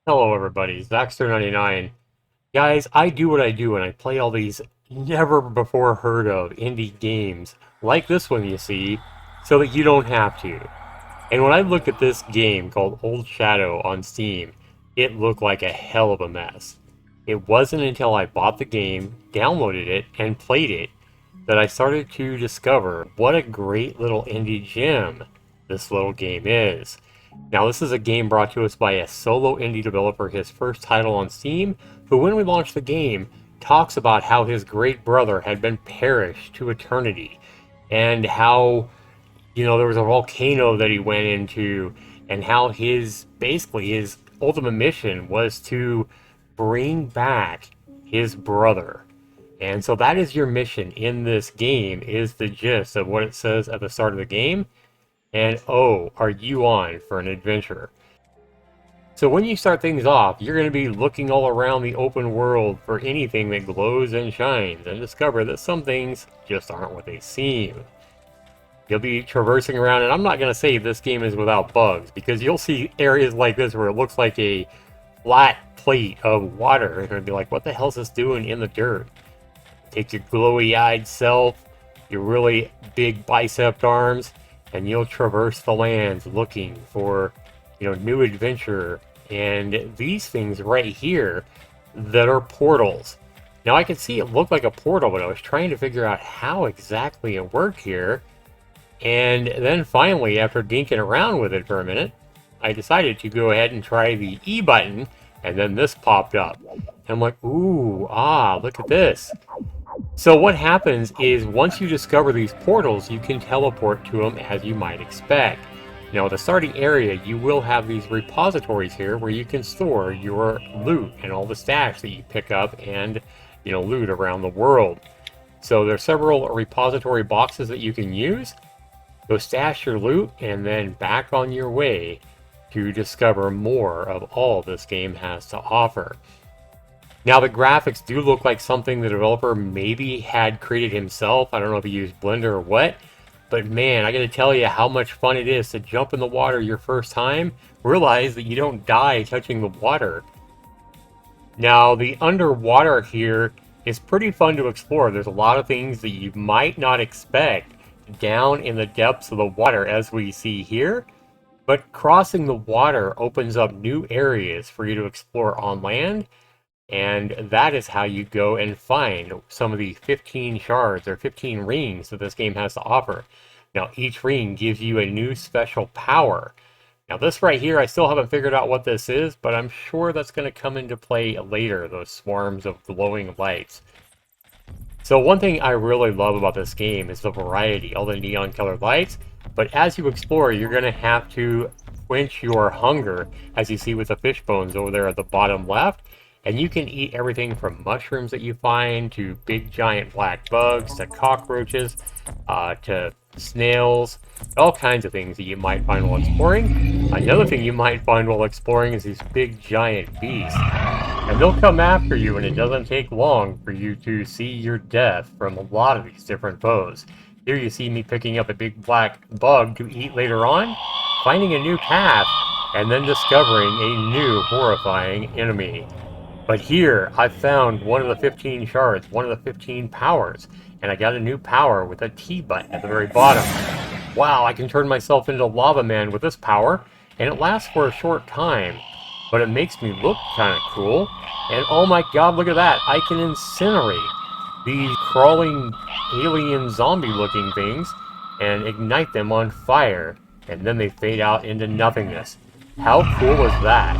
Hello everybody, Zaxter99. Guys, I do what I do and I play all these never before heard of indie games, like this one you see, so that you don't have to. And when I looked at this game called Old Shadow on Steam, it looked like a hell of a mess. It wasn't until I bought the game, downloaded it, and played it that I started to discover what a great little indie gem this little game is. Now, this is a game brought to us by a solo indie developer, his first title on Steam, who, when we launched the game, talks about how his great brother had been perished to eternity, and how, there was a volcano that he went into, and how his ultimate mission was to bring back his brother. And so that is your mission in this game, is the gist of what it says at the start of the game. And oh, are you on for an adventure? So when you start things off, you're going to be looking all around the open world for anything that glows and shines, and discover that some things just aren't what they seem. You'll be traversing around, and I'm not going to say this game is without bugs, because you'll see areas like this where it looks like a flat plate of water, and you're going to be like, what the hell is this doing in the dirt? Take your glowy-eyed self, your really big bicep arms, and you'll traverse the lands looking for, new adventure. And these things right here that are portals. Now I could see it looked like a portal, but I was trying to figure out how exactly it worked here. And then finally, after dinking around with it for a minute, I decided to go ahead and try the E button, and then this popped up. And I'm like, ooh, look at this. So what happens is once you discover these portals, you can teleport to them as you might expect. Now, at the starting area, you will have these repositories here where you can store your loot and all the stash that you pick up and, loot around the world. So there's several repository boxes that you can use. Go stash your loot and then back on your way to discover more of all this game has to offer. Now, the graphics do look like something the developer maybe had created himself. I don't know if he used Blender or what. But man, I gotta tell you how much fun it is to jump in the water your first time. Realize that you don't die touching the water. Now, the underwater here is pretty fun to explore. There's a lot of things that you might not expect down in the depths of the water, as we see here. But crossing the water opens up new areas for you to explore on land. And that is how you go and find some of the 15 shards or 15 rings that this game has to offer. Now, each ring gives you a new special power. Now, this right here, I still haven't figured out what this is, but I'm sure that's going to come into play later, those swarms of glowing lights. So one thing I really love about this game is the variety, all the neon colored lights. But as you explore, you're going to have to quench your hunger, as you see with the fish bones over there at the bottom left. And you can eat everything from mushrooms that you find, to big giant black bugs, to cockroaches, to snails, all kinds of things that you might find while exploring. Another thing you might find while exploring is these big giant beasts. And they'll come after you, and it doesn't take long for you to see your death from a lot of these different foes. Here you see me picking up a big black bug to eat later on, finding a new path, and then discovering a new horrifying enemy. But here, I found one of the 15 shards, one of the 15 powers, and I got a new power with a T button at the very bottom. Wow, I can turn myself into Lava Man with this power, and it lasts for a short time, but it makes me look kind of cool. And oh my god, look at that! I can incinerate these crawling alien zombie-looking things and ignite them on fire, and then they fade out into nothingness. How cool is that?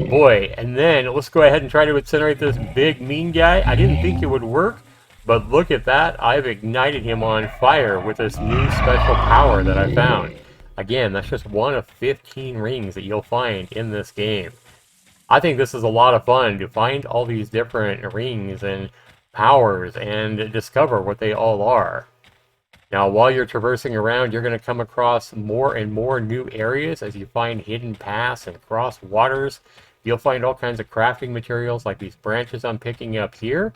Boy, and then let's go ahead and try to incinerate this big mean guy. I didn't think it would work, but look at that. I've ignited him on fire with this new special power that I found. Again, that's just one of 15 rings that you'll find in this game. I think this is a lot of fun to find all these different rings and powers and discover what they all are. Now, while you're traversing around, you're going to come across more and more new areas as you find hidden paths and cross waters. You'll find all kinds of crafting materials like these branches I'm picking up here.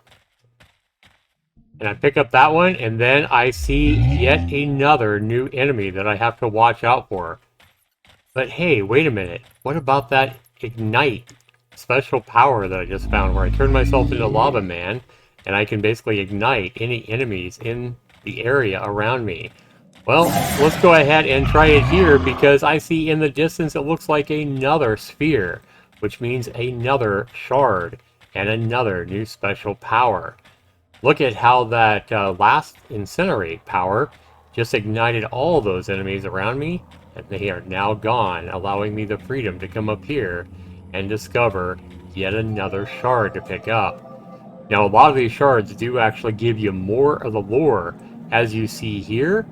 And I pick up that one, and then I see yet another new enemy that I have to watch out for. But hey, wait a minute. What about that ignite special power that I just found where I turn myself into Lava Man, and I can basically ignite any enemies in the area around me. Well, let's go ahead and try it here because I see in the distance it looks like another sphere, which means another shard and another new special power. Look at how that last incinerate power just ignited all those enemies around me, and they are now gone, allowing me the freedom to come up here and discover yet another shard to pick up. Now, a lot of these shards do actually give you more of the lore, as you see here.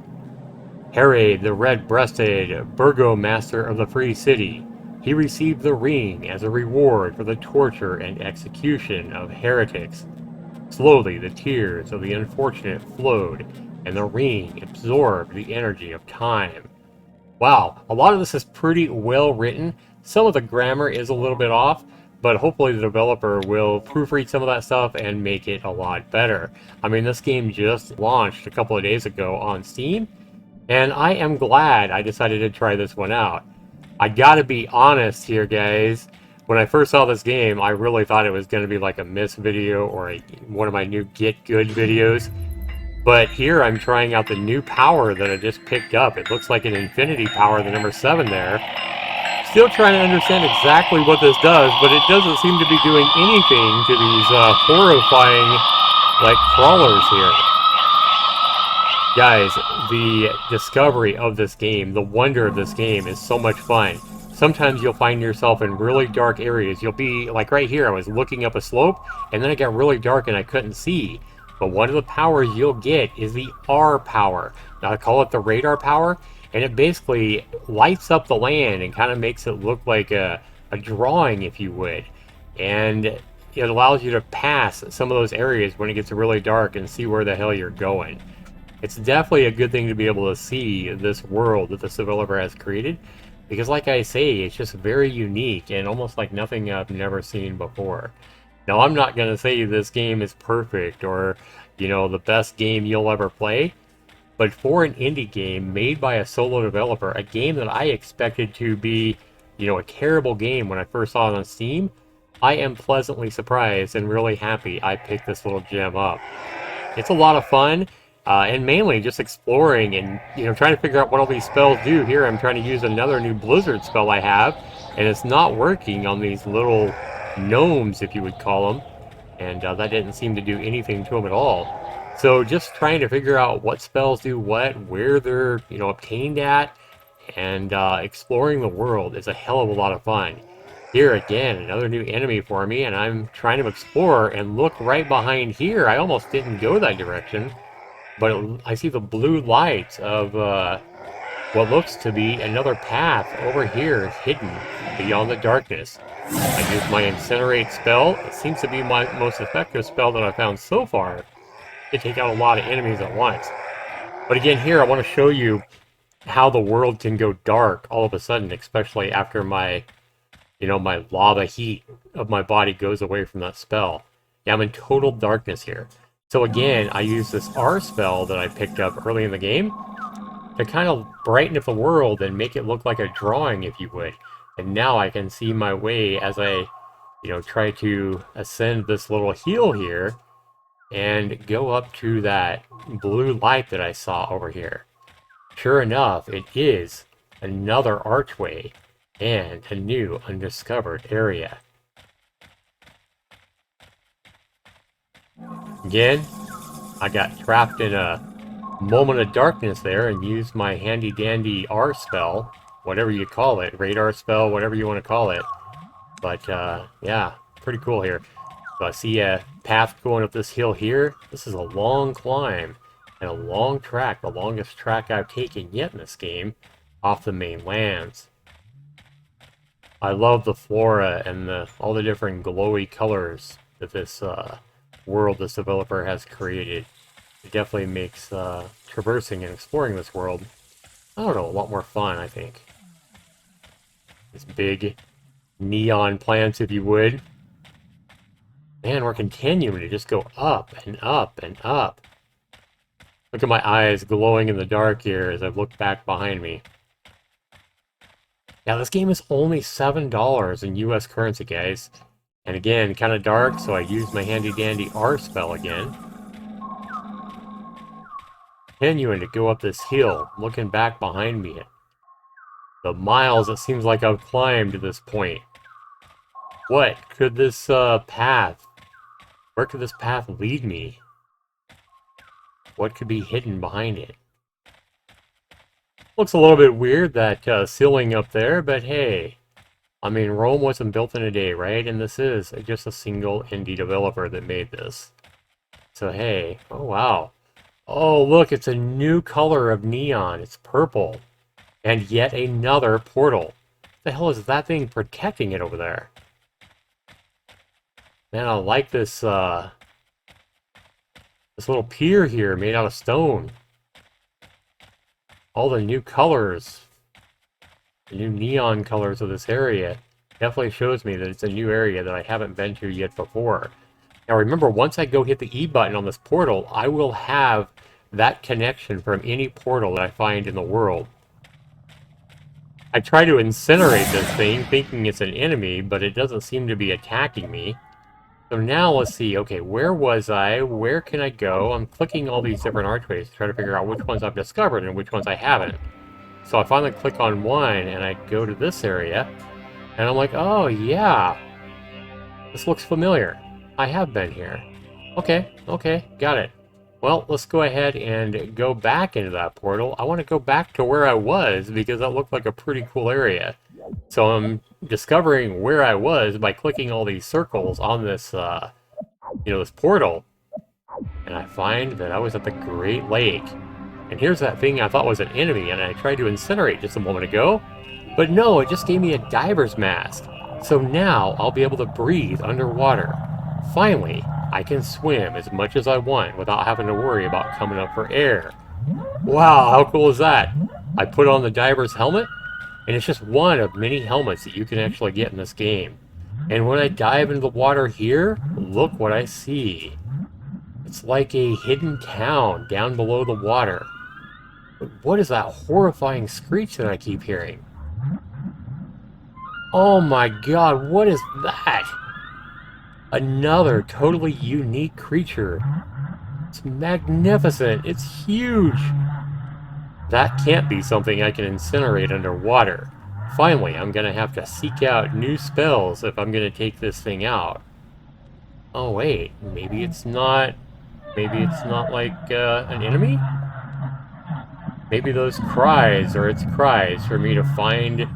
Herod, the red-breasted burgomaster of the Free City, he received the ring as a reward for the torture and execution of heretics. Slowly, the tears of the unfortunate flowed, and the ring absorbed the energy of time. Wow, a lot of this is pretty well written. Some of the grammar is a little bit off, but hopefully the developer will proofread some of that stuff and make it a lot better. I mean, this game just launched a couple of days ago on Steam, and I am glad I decided to try this one out. I gotta be honest here, guys. When I first saw this game, I really thought it was going to be like a miss video or one of my new Get Good videos. But here I'm trying out the new power that I just picked up. It looks like an infinity power, the number 7 there. Still trying to understand exactly what this does, but it doesn't seem to be doing anything to these horrifying, like, crawlers here. Guys, the discovery of this game, the wonder of this game is so much fun. Sometimes you'll find yourself in really dark areas. You'll be, like right here, I was looking up a slope, and then it got really dark and I couldn't see. But one of the powers you'll get is the R power. Now I call it the radar power, and it basically lights up the land and kind of makes it look like a drawing, if you would. And it allows you to pass some of those areas when it gets really dark and see where the hell you're going. It's definitely a good thing to be able to see this world that this developer has created, because like I say, it's just very unique and almost like nothing I've never seen before. Now, I'm not going to say this game is perfect or, you know, the best game you'll ever play, but for an indie game made by a solo developer, a game that I expected to be, you know, a terrible game when I first saw it on Steam, I am pleasantly surprised and really happy I picked this little gem up. It's a lot of fun. And mainly just exploring and, you know, trying to figure out what all these spells do. Here I'm trying to use another new blizzard spell I have, and it's not working on these little gnomes, if you would call them, and that didn't seem to do anything to them at all. So just trying to figure out what spells do what, where they're, you know, obtained at, and exploring the world is a hell of a lot of fun. Here again, another new enemy for me, and I'm trying to explore and look right behind here. I almost didn't go that direction. But I see the blue light of what looks to be another path over here hidden beyond the darkness. I use my incinerate spell. It seems to be my most effective spell that I've found so far to take out a lot of enemies at once. But again, here I want to show you how the world can go dark all of a sudden, especially after my, you know, my lava heat of my body goes away from that spell. Yeah, I'm in total darkness here. So again, I use this R spell that I picked up early in the game to kind of brighten up the world and make it look like a drawing, if you would. And now I can see my way as I, you know, try to ascend this little hill here and go up to that blue light that I saw over here. Sure enough, it is another archway and a new undiscovered area. Again, I got trapped in a moment of darkness there and used my handy dandy R spell, whatever you call it, radar spell, whatever you want to call it. But yeah, pretty cool here. So I see a path going up this hill here. This is a long climb and a long track, the longest track I've taken yet in this game, off the main lands. I love the flora and all the different glowy colors that this world this developer has created. It definitely makes traversing and exploring this world, I don't know, a lot more fun, I think. This big neon plants, if you would. Man, we're continuing to just go up and up and up. Look at my eyes glowing in the dark here as I look back behind me. Now, this game is only $7 in US currency, guys. And again, kind of dark, so I use my handy-dandy R spell again. Continuing to go up this hill, looking back behind me. The miles it seems like I've climbed to this point. What could this path... Where could this path lead me? What could be hidden behind it? Looks a little bit weird, that ceiling up there, but hey. I mean, Rome wasn't built in a day, right? And this is just a single indie developer that made this. So hey, oh wow. Oh look, it's a new color of neon. It's purple. And yet another portal. What the hell is that thing protecting it over there? Man, I like this, this little pier here made out of stone. All the new colors, the new neon colors of this area definitely shows me that it's a new area that I haven't been to yet before. Now remember, once I go hit the E button on this portal, I will have that connection from any portal that I find in the world. I try to incinerate this thing, thinking it's an enemy, but it doesn't seem to be attacking me. So now let's see, okay, where was I? Where can I go? I'm clicking all these different archways to try to figure out which ones I've discovered and which ones I haven't. So I finally click on one and I go to this area. And I'm like, oh yeah, this looks familiar. I have been here. Okay, got it. Well, let's go ahead and go back into that portal. I want to go back to where I was because that looked like a pretty cool area. So I'm discovering where I was by clicking all these circles on this, this portal. And I find that I was at the Great Lake. And here's that thing I thought was an enemy, and I tried to incinerate just a moment ago. But no, it just gave me a diver's mask. So now I'll be able to breathe underwater. Finally, I can swim as much as I want without having to worry about coming up for air. Wow, how cool is that? I put on the diver's helmet, and it's just one of many helmets that you can actually get in this game. And when I dive into the water here, look what I see. It's like a hidden town down below the water. But what is that horrifying screech that I keep hearing? Oh my god, what is that? Another totally unique creature. It's magnificent. It's huge. That can't be something I can incinerate underwater. Finally, I'm going to have to seek out new spells if I'm going to take this thing out. Oh wait, maybe it's not... Maybe it's not like an enemy? Maybe those cries are its cries for me to find,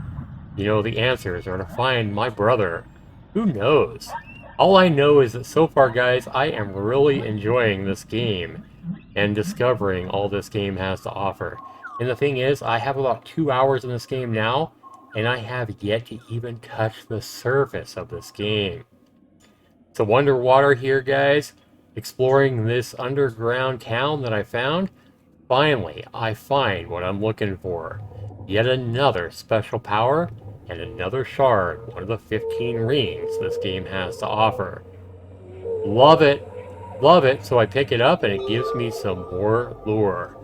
the answers, or to find my brother. Who knows? All I know is that so far, guys, I am really enjoying this game and discovering all this game has to offer. And the thing is, I have about 2 hours in this game now, and I have yet to even touch the surface of this game. So underwater here, guys, exploring this underground town that I found. Finally, I find what I'm looking for. Yet another special power and another shard, one of the 15 rings this game has to offer. Love it. Love it. So I pick it up and it gives me some more lure.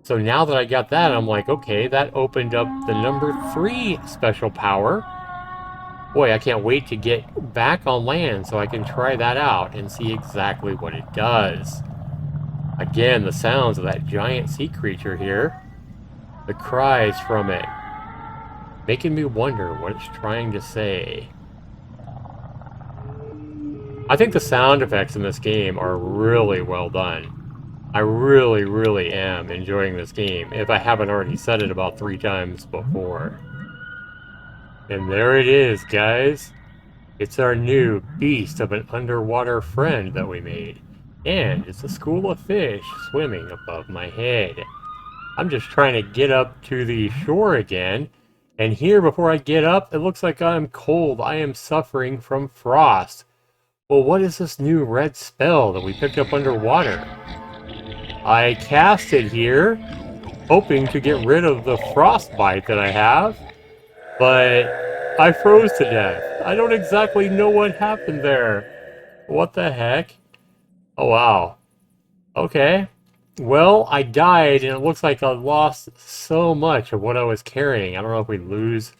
So now that I got that, I'm like, okay, that opened up the number 3 special power. Boy, I can't wait to get back on land so I can try that out and see exactly what it does. Again, the sounds of that giant sea creature here. The cries from it. Making me wonder what it's trying to say. I think the sound effects in this game are really well done. I really, really am enjoying this game, if I haven't already said it about 3 times before. And there it is, guys. It's our new beast of an underwater friend that we made. And it's a school of fish swimming above my head. I'm just trying to get up to the shore again. And here, before I get up, it looks like I'm cold. I am suffering from frost. Well, what is this new red spell that we picked up underwater? I cast it here, hoping to get rid of the frostbite that I have. But I froze to death. I don't exactly know what happened there. What the heck? Oh, wow. Okay. Well, I died, and it looks like I lost so much of what I was carrying. I don't know if we lose,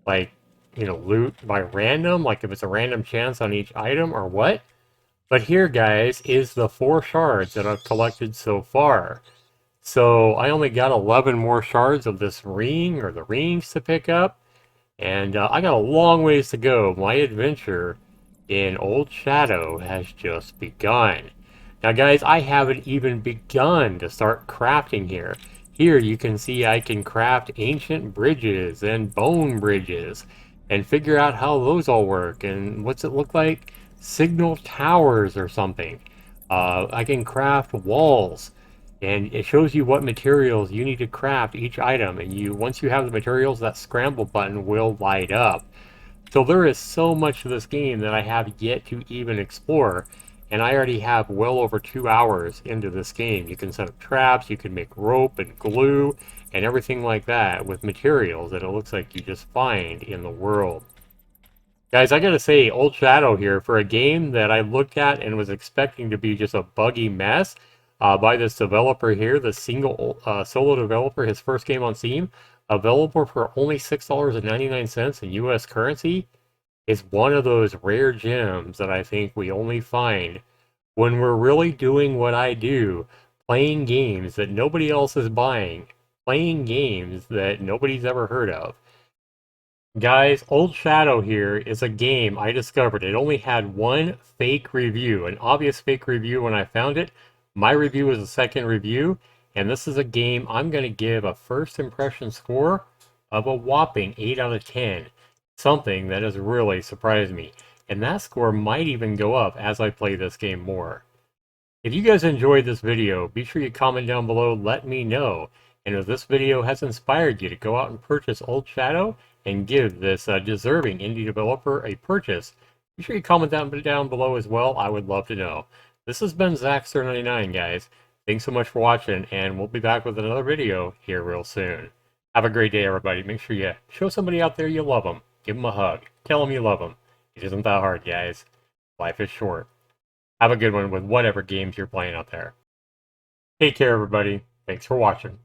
like, loot by random, like if it's a random chance on each item or what. But here, guys, is the 4 shards that I've collected so far. So I only got 11 more shards of this ring or the rings to pick up. And I got a long ways to go. My adventure in Old Shadow has just begun. Now, guys, I haven't even begun to start crafting here. Here you can see I can craft ancient bridges and bone bridges and figure out how those all work and what's it look like? Signal towers or something. I can craft walls and it shows you what materials you need to craft each item, and once you have the materials, that scramble button will light up. So there is so much of this game that I have yet to even explore, and I already have well over 2 hours into this game. You can set up traps, you can make rope and glue and everything like that with materials that it looks like you just find in the world. Guys, I gotta say, Old Shadow here, for a game that I looked at and was expecting to be just a buggy mess by this developer here, the single solo developer, his first game on Steam, available for only $6.99 in US currency, is one of those rare gems that I think we only find when we're really doing what I do, playing games that nobody else is buying, playing games that nobody's ever heard of. Guys, Old Shadow here is a game I discovered. It only had one fake review, an obvious fake review when I found it. My review was a second review, and this is a game I'm going to give a first impression score of a whopping 8 out of 10. Something that has really surprised me. And that score might even go up as I play this game more. If you guys enjoyed this video, be sure you comment down below, let me know. And if this video has inspired you to go out and purchase Old Shadow and give this deserving indie developer a purchase, be sure you comment down below as well. I would love to know. This has been Zaxter99, guys. Thanks so much for watching, and we'll be back with another video here real soon. Have a great day, everybody. Make sure you show somebody out there you love them. Give them a hug. Tell them you love them. It isn't that hard, guys. Life is short. Have a good one with whatever games you're playing out there. Take care, everybody. Thanks for watching.